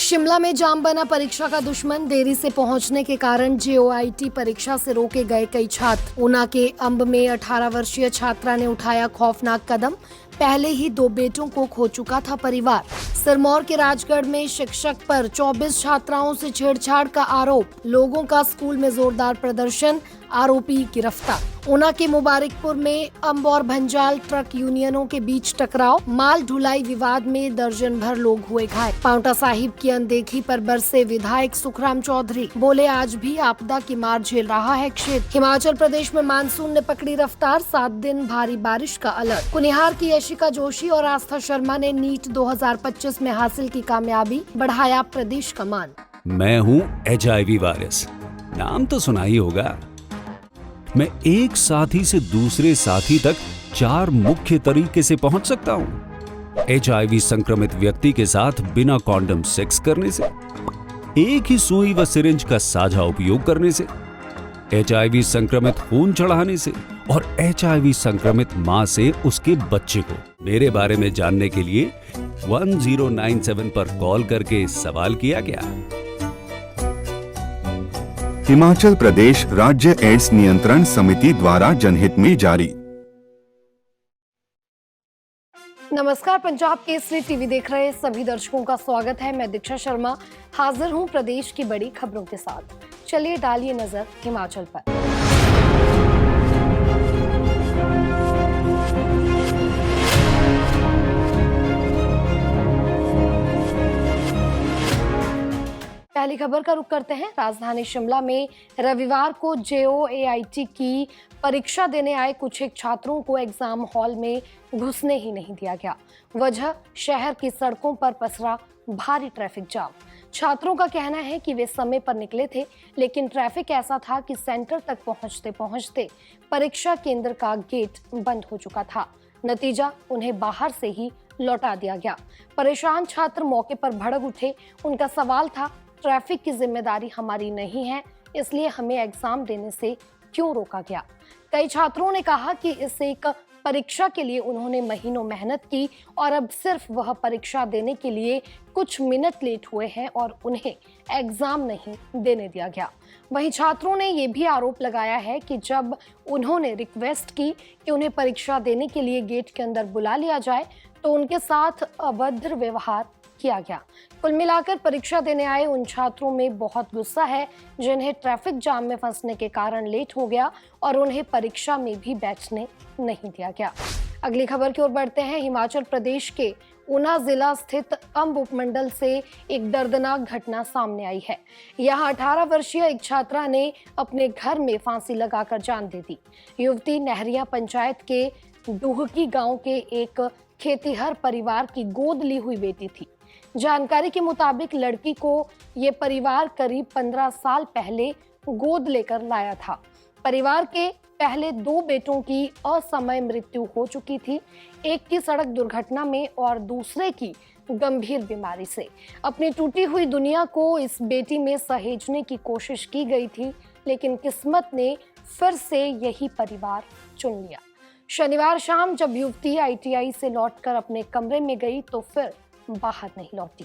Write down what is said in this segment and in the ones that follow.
शिमला में जाम बना परीक्षा का दुश्मन। देरी से पहुंचने के कारण जेओआईटी परीक्षा से रोके गए कई छात्र। ऊना के अंब में 18 वर्षीय छात्रा ने उठाया खौफनाक कदम। पहले ही 2 बेटों को खो चुका था परिवार। सिरमौर के राजगढ़ में शिक्षक पर 24 छात्राओं से छेड़छाड़ का आरोप। लोगों का स्कूल में जोरदार प्रदर्शन, आरोपी गिरफ्तार। ऊना के मुबारकपुर में अंब और भंजाल ट्रक यूनियनों के बीच टकराव। माल ढुलाई विवाद में दर्जन भर लोग हुए घायल। पांवटा साहिब की अनदेखी पर बरसे विधायक सुखराम चौधरी। बोले, आज भी आपदा की मार झेल रहा है क्षेत्र। हिमाचल प्रदेश में मानसून ने पकड़ी रफ्तार। 7 दिन भारी बारिश का अलर्ट। कुनिहार की यशिका जोशी और आस्था शर्मा ने नीट 2025 में हासिल की कामयाबी, बढ़ाया प्रदेश का मान। मैं हूँ HIV वायरस, नाम तो सुना ही होगा। मैं एक साथी से दूसरे साथी तक 4 मुख्य तरीके से पहुंच सकता हूं। HIV संक्रमित व्यक्ति के साथ बिना कॉन्डम सेक्स करने से, एक ही सुई व सिरिंज का साझा उपयोग करने से, HIV संक्रमित खून चढ़ाने से और HIV संक्रमित मां से उसके बच्चे को। मेरे बारे में जानने के लिए 1097 पर कॉल करके सवाल किया गया। हिमाचल प्रदेश राज्य एड्स नियंत्रण समिति द्वारा जनहित में जारी। नमस्कार, पंजाब केसरी टीवी देख रहे सभी दर्शकों का स्वागत है। मैं दीक्षा शर्मा हाजिर हूं प्रदेश की बड़ी खबरों के साथ। चलिए डालिए नजर हिमाचल पर। पहली खबर का रुख करते हैं। राजधानी शिमला में रविवार को जेओएआईटी की परीक्षा देने आए कुछ एक छात्रों को एग्जाम हॉल में घुसने ही नहीं दिया गया। वजह, शहर की सड़कों पर पसरा भारी ट्रैफिक जाम। छात्रों का कहना है कि वे समय पर निकले थे, लेकिन ट्रैफिक ऐसा था कि सेंटर तक पहुंचते पहुंचते परीक्षा केंद्र का गेट बंद हो चुका था। नतीजा, उन्हें बाहर से ही लौटा दिया गया। परेशान छात्र मौके पर भड़क उठे। उनका सवाल था, ट्रैफिक की जिम्मेदारी हमारी नहीं है, इसलिए हमें एग्जाम देने से क्यों रोका गया। कई छात्रों ने कहा कि इस एक परीक्षा के लिए उन्होंने महीनों मेहनत की और अब सिर्फ वह परीक्षा देने के लिए कुछ मिनट लेट हुए हैं और उन्हें एग्जाम नहीं देने दिया गया। वहीं छात्रों ने यह भी आरोप लगाया है कि जब उन्होंने रिक्वेस्ट की कि उन्हें परीक्षा देने के लिए गेट के अंदर बुला लिया जाए, तो उनके साथ अभद्र व्यवहार किया गया। कुल मिलाकर परीक्षा देने आए उन छात्रों में बहुत गुस्सा है जिन्हें ट्रैफिक जाम में फंसने के कारण लेट हो गया और उन्हें परीक्षा में भी बैठने नहीं दिया गया। अगली खबर की ओर बढ़ते हैं। हिमाचल प्रदेश के ऊना जिला स्थित अंब उपमंडल से एक दर्दनाक घटना सामने आई है। यहाँ 18 वर्षीय एक छात्रा ने अपने घर में फांसी लगाकर जान दे दी। युवती नहरिया पंचायत के डूहकी गांव के एक खेतीहर परिवार की गोद ली हुई बेटी थी। जानकारी के मुताबिक लड़की को ये परिवार करीब 15 साल पहले गोद लेकर लाया था। परिवार के पहले 2 बेटों की असमय मृत्यु हो चुकी थी, एक की सड़क दुर्घटना में और दूसरे की गंभीर बीमारी से। अपनी टूटी हुई दुनिया को इस बेटी में सहेजने की कोशिश की गई थी, लेकिन किस्मत ने फिर से यही परिवार चुन लिया। शनिवार शाम जब युवती ITI से लौटकर अपने कमरे में गई तो फिर बाहर नहीं लौटी।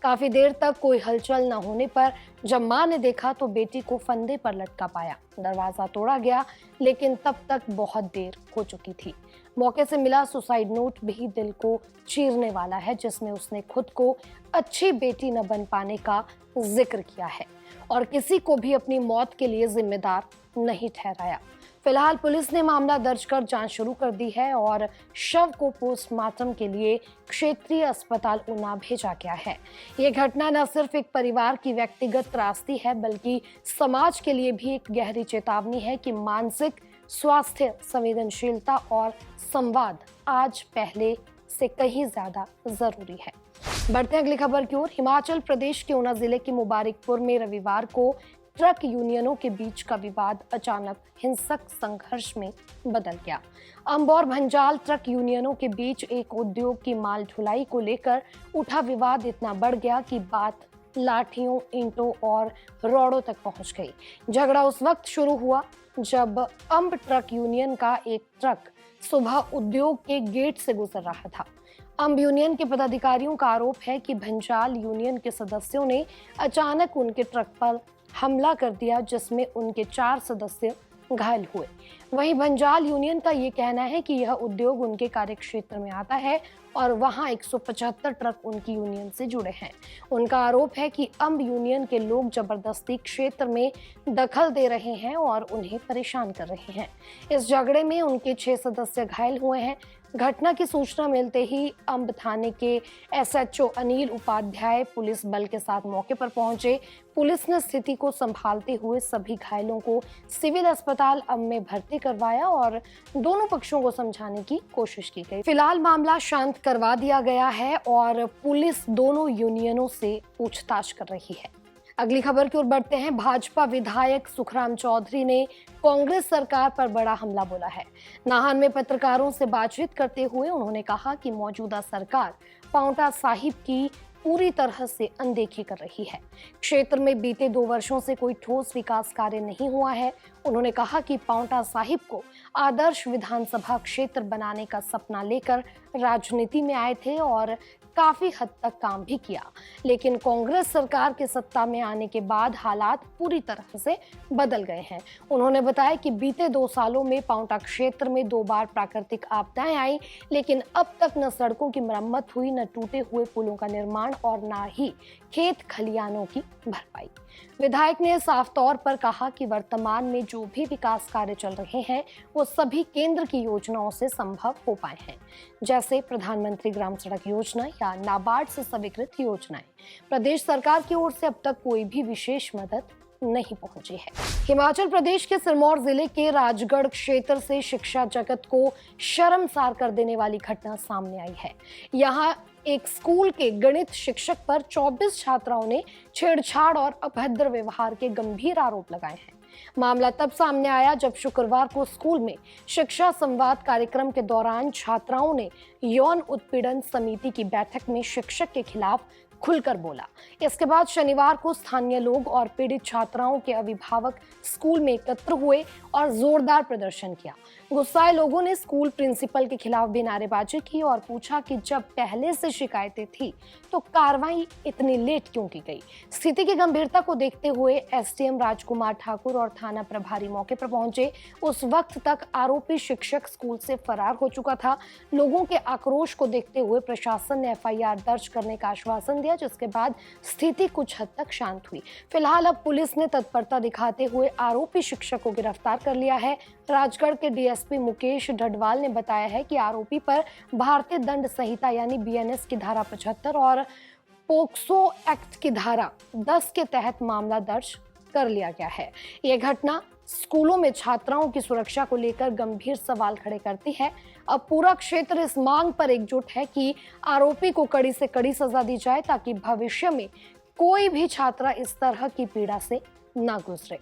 काफी देर तक कोई हलचल न होने पर जब मां ने देखा तो बेटी को फंदे पर लटका पाया। दरवाजा तोड़ा गया, लेकिन तब तक बहुत देर हो चुकी थी। मौके से मिला सुसाइड नोट भी दिल को चीरने वाला है, जिसमें उसने खुद को अच्छी बेटी न बन पाने का जिक्र किया है और किसी को भी अपनी मौत के लिए जिम्मेदार नहीं ठहराया। फिलहाल पुलिस ने मामला दर्ज कर जांच शुरू कर दी है और शव को पोस्टमार्टम के लिए क्षेत्रीय अस्पताल ऊना भेजा गया है। ये घटना न सिर्फ एक परिवार की व्यक्तिगत त्रासदी है, बल्कि समाज के लिए भी एक गहरी चेतावनी है कि मानसिक स्वास्थ्य, संवेदनशीलता और संवाद आज पहले से कहीं ज्यादा जरूरी है। बढ़ते अगली खबर की ओर। हिमाचल प्रदेश के ऊना जिले के मुबारकपुर में रविवार को ट्रक यूनियनों के बीच का विवाद अचानक हिंसक संघर्ष में बदल गया। अंब और भंजाल ट्रक यूनियनों के बीच एक उद्योग की माल ढुलाई को लेकर उठा विवाद इतना बढ़ गया कि बात लाठियों, ईंटों और रॉडों तक पहुंच गई। झगड़ा उस वक्त शुरू हुआ जब अंब ट्रक यूनियन का एक ट्रक सुबह उद्योग के गेट से गुजर रहा था। अम्ब यूनियन के पदाधिकारियों का आरोप है कि भंजाल यूनियन के सदस्यों ने अचानक उनके ट्रक पर हमला कर दिया, जिसमें उनके 4 सदस्य घायल हुए। वहीं भंजाल यूनियन का ये कहना है कि यह उद्योग उनके कार्यक्षेत्र में आता है और वहां 175 ट्रक उनकी यूनियन से जुड़े हैं। उनका आरोप है कि अम्ब यूनियन के लोग जबरदस्ती क्षेत्र में दखल दे रहे हैं और उन्हें परेशान कर रहे हैं। इस झगड़े में उनके 6 सदस्य घायल हुए हैं। घटना की सूचना मिलते ही अम्ब थाने के एसएचओ अनिल उपाध्याय पुलिस बल के साथ मौके पर पहुंचे। पुलिस ने स्थिति को संभालते हुए सभी घायलों को सिविल अस्पताल अम्ब में भर्ती करवाया और दोनों पक्षों को समझाने की कोशिश की गई। फिलहाल मामला शांत करवा दिया गया है और पुलिस दोनों यूनियनों से पूछताछ कर रही है। अगली खबर की ओर बढ़ते हैं। भाजपा विधायक सुखराम चौधरी ने कांग्रेस सरकार पर बड़ा हमला बोला है। नाहन में पत्रकारों से बातचीत करते हुए उन्होंने कहा कि मौजूदा सरकार पांवटा साहिब की पूरी तरह से अनदेखी कर रही है। क्षेत्र में बीते 2 वर्षों से कोई ठोस विकास कार्य नहीं हुआ है। उन्होंने कहा कि पांवटा साहिब को आदर्श विधानसभा क्षेत्र बनाने का सपना लेकर राजनीति में आए थे और काफी हद तक काम भी किया, लेकिन कांग्रेस सरकार के सत्ता में आने के बाद हालात पूरी तरह से बदल गए हैं। उन्होंने बताया कि बीते 2 सालों में पांवटा क्षेत्र में 2 बार प्राकृतिक आपदाएं आई, लेकिन अब तक न सड़कों की मरम्मत हुई, न टूटे हुए पुलों का निर्माण और न ही खेत खलियानों की भरपाई। विधायक ने साफ तौर पर कहा कि वर्तमान में जो भी विकास कार्य चल रहे हैं वो सभी केंद्र की योजनाओं से संभव हो पाए हैं, जैसे प्रधानमंत्री ग्राम सड़क योजना या नाबार्ड से स्वीकृत योजनाएं। प्रदेश सरकार की ओर से अब तक कोई भी विशेष मदद नहीं पहुंची है। हिमाचल प्रदेश के सिरमौर जिले के राजगढ़ क्षेत्र से शिक्षा जगत को शर्मसार कर देने वाली घटना सामने आई है। यहाँ एक स्कूल के गणित शिक्षक पर 24 छात्राओं ने छेड़छाड़ और अभद्र व्यवहार के गंभीर आरोप लगाए हैं। मामला तब सामने आया जब शुक्रवार को स्कूल में शिक्षा संवाद कार्यक्रम के दौरान छात्राओं ने यौन उत्पीड़न समिति की बैठक में शिक्षक के खिलाफ खुलकर बोला। इसके बाद शनिवार को स्थानीय लोग और पीड़ित छात्राओं के अभिभावक स्कूल में एकत्र हुए और जोरदार प्रदर्शन किया। गुस्साए लोगों ने स्कूल प्रिंसिपल के खिलाफ भी नारेबाजी की और पूछा कि जब पहले से शिकायतें थी तो कार्रवाई इतनी लेट क्यों की गई। स्थिति की गंभीरता को देखते हुए एसडीएम राजकुमार ठाकुर और थाना प्रभारी मौके पर पहुंचे। उस वक्त तक आरोपी शिक्षक स्कूल से फरार हो चुका था। लोगों के आक्रोश को देखते हुए प्रशासन ने एफआईआर दर्ज करने का आश्वासन दिया, जिसके बाद स्थिति कुछ हद तक शांत हुई। फिलहाल अब पुलिस ने तत्परता दिखाते हुए आरोपी शिक्षक को गिरफ्तार कर लिया है। राजगढ़ के डीएसपी मुकेश ढडवाल ने बताया है कि आरोपी पर भारतीय दंड संहिता यानी बीएनएस की धारा 75 और पोक्सो एक्ट की धारा 10 के तहत मामला दर्ज कर लिया गया है। यह घटना स्कूलों में छात्राओं की सुरक्षा को लेकर गंभीर सवाल खड़े करती है। अब पूरा क्षेत्र इस मांग पर एकजुट है कि आरोपी को कड़ी से कड़ी सजा दी जाए ताकि भविष्य में कोई भी छात्रा इस तरह की पीड़ा से ना गुजरे।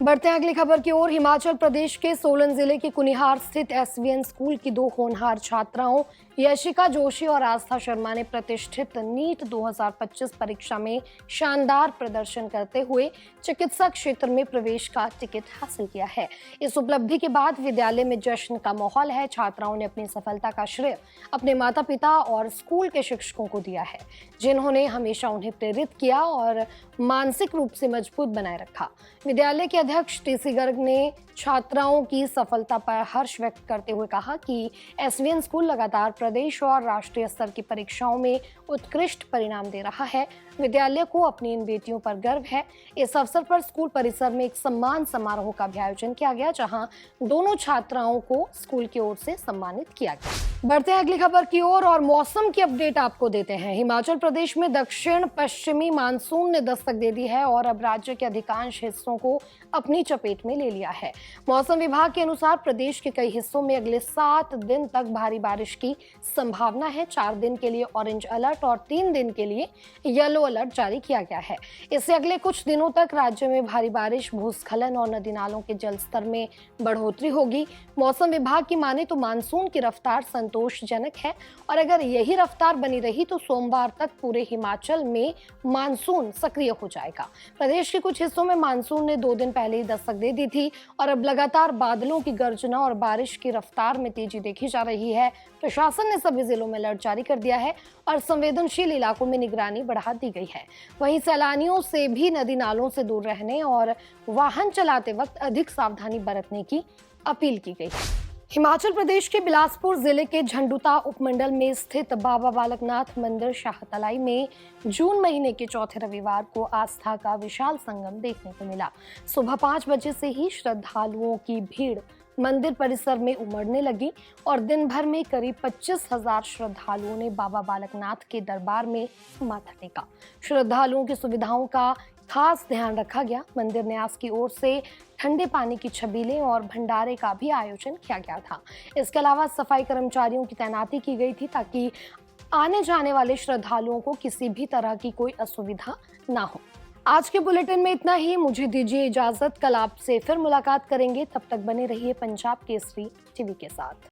बढ़ते हैं अगली खबर की ओर। हिमाचल प्रदेश के सोलन जिले के कुनिहार स्थित एसवीएन स्कूल की 2 होनहार छात्राओं यशिका जोशी और आस्था शर्मा ने प्रतिष्ठित नीट 2025 परीक्षा में शानदार प्रदर्शन करते हुए चिकित्सा क्षेत्र में प्रवेश का टिकट हासिल किया है। इस उपलब्धि के बाद विद्यालय में जश्न का माहौल है। छात्राओं ने अपनी सफलता का श्रेय अपने माता पिता और स्कूल के शिक्षकों को दिया है, जिन्होंने हमेशा उन्हें प्रेरित किया और मानसिक रूप से मजबूत बनाए रखा। विद्यालय के अध्यक्ष टीसी गर्ग ने छात्राओं की सफलता पर हर्ष व्यक्त करते हुए कहा कि एसवीएन स्कूल लगातार प्रदेश और राष्ट्रीय स्तर की परीक्षाओं में उत्कृष्ट परिणाम दे रहा है। विद्यालय को अपनी इन बेटियों पर गर्व है। इस अवसर पर स्कूल परिसर में एक सम्मान समारोह का भी आयोजन किया गया, जहां दोनों छात्राओं को स्कूल की ओर से सम्मानित किया गया। बढ़ते हैं अगली खबर की ओर और मौसम की अपडेट आपको देते हैं। हिमाचल प्रदेश में दक्षिण पश्चिमी मानसून ने दस्तक दे दी है और अब राज्य के अधिकांश हिस्सों को अपनी चपेट में ले लिया है। मौसम विभाग के अनुसार प्रदेश के कई हिस्सों में अगले 7 दिन तक भारी बारिश की संभावना है। 4 दिन के लिए ऑरेंज अलर्ट और 3 दिन के लिए येलो अलर्ट जारी किया गया है। इससे अगले कुछ दिनों तक राज्य में भारी बारिश, भूस्खलन और नदी नालों के जलस्तर में बढ़ोतरी होगी। मौसम विभाग की माने तो मानसून की रफ्तार संतोषजनक है और अगर यही रफ्तार बनी रही तो सोमवार तक पूरे हिमाचल में मानसून सक्रिय हो जाएगा। प्रदेश के कुछ हिस्सों में मानसून ने 2 दिन पहले ही दस्तक दे दी थी और अब लगातार बादलों की गर्जना और बारिश की रफ्तार में तेजी देखी जा रही है। प्रशासन ने सभी जिलों में अलर्ट जारी कर दिया है और संवेदनशील इलाकों में निगरानी बढ़ा दी गई है। वहीं सैलानियों से भी नदी नालों से दूर रहने और वाहन चलाते वक्त अधिक सावधानी बरतने की अपील की गई है। हिमाचल प्रदेश के बिलासपुर जिले के झंडुता उपमंडल में स्थित बाबा बालकनाथ मंदिर शाहतलाई में जून महीने के चौथे रविवार को आस्था का विशाल संगम देखने को मिला। सुबह 5 बजे से ही श्रद्धालुओं की भीड़ मंदिर परिसर में उमड़ने लगी और दिन भर में करीब 25,000 श्रद्धालुओं ने बाबा बालकनाथ के दरबार में माथा टेका। श्रद्धालुओं की सुविधाओं का खास ध्यान रखा गया। मंदिर न्यास की ओर से ठंडे पानी की छबीलें और भंडारे का भी आयोजन किया गया था। इसके अलावा सफाई कर्मचारियों की तैनाती की गई थी ताकि आने जाने वाले श्रद्धालुओं को किसी भी तरह की कोई असुविधा ना हो। आज के बुलेटिन में इतना ही। मुझे दीजिए इजाजत। कल आपसे फिर मुलाकात करेंगे। तब तक बने रहिए पंजाब केसरी टीवी के साथ।